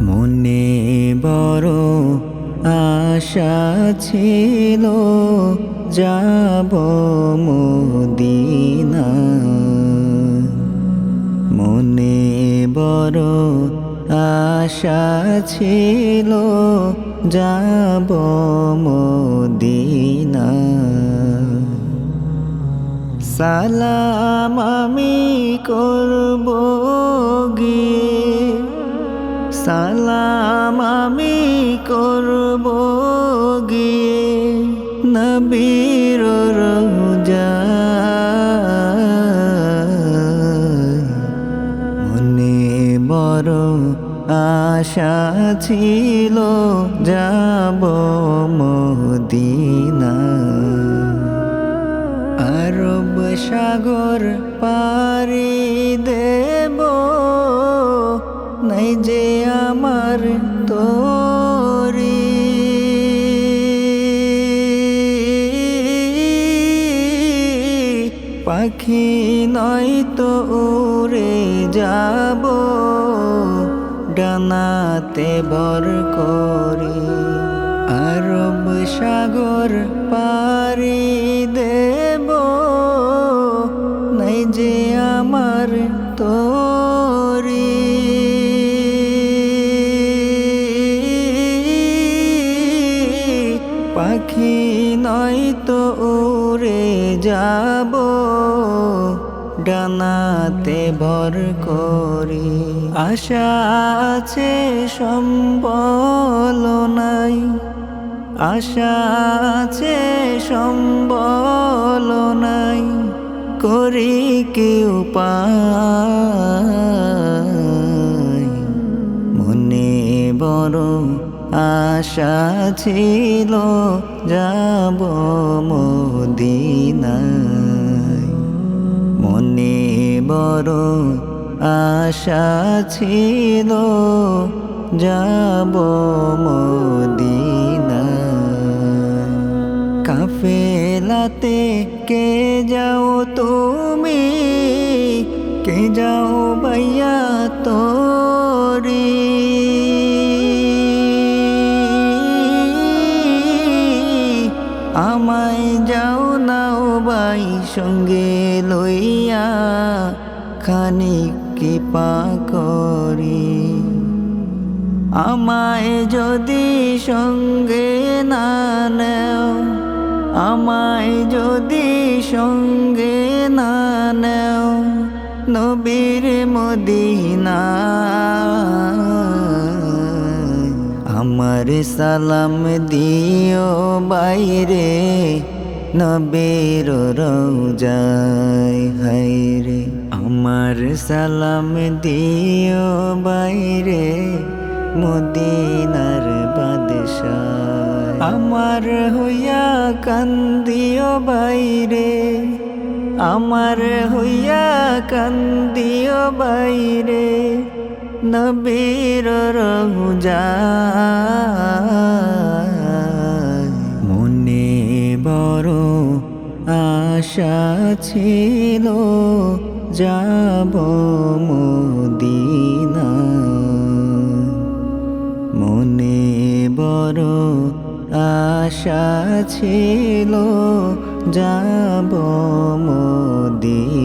মনে বড় আশা ছিল যাব মদিনা। মনে বড় আশা ছিল যাব মদিনা। সালাম আমি করব গিয়ে, সালাম আমি করব গিয়ে নবীর রওজায়। মনে বড় আশা ছিল যাব মদিনা। আরব সাগর পাড়ি দেব, নাই যে আমার তরি। পাখি নয় তো উড়ে যাব ডানাতে ভর করে। আরব সাগর পাড়ি দেব, নাই যে আমার তরি। পাখি নয় তো উড়ে যাব ডানাতে ভর করি। আশা আছে সম্বল নাই, আশা আছে সম্বল নাই, করি কি উপায়। মনে বড় আশা ছিল যাব মদিনায়। মনে বড় আশা ছিল যাব মদিনায়। কাফেলাতে কে যাও তুমি, কে যাও ভাইয়া তোরি। আমায় যাও নাও ভাই সঙ্গে লইয়া, খানিক কৃপা করি। আমায় যদি সঙ্গে না নেও, আমায় যদি সঙ্গে না নেও নবীর মদিনা। আমার সালাম দিও বাইরে নবীর রওজায়। হায়রে আমার সালাম দিও বাইরে মদিনার বাদশাহ। আমার হইয়া কান্দিও বাইরে, আমার হইয়া কান্দিও বাইরে নবীর রওজায়। মনে বড় আশা ছিল যাব মদিনা। মনে বড় আশা ছিল যাব মদিনা।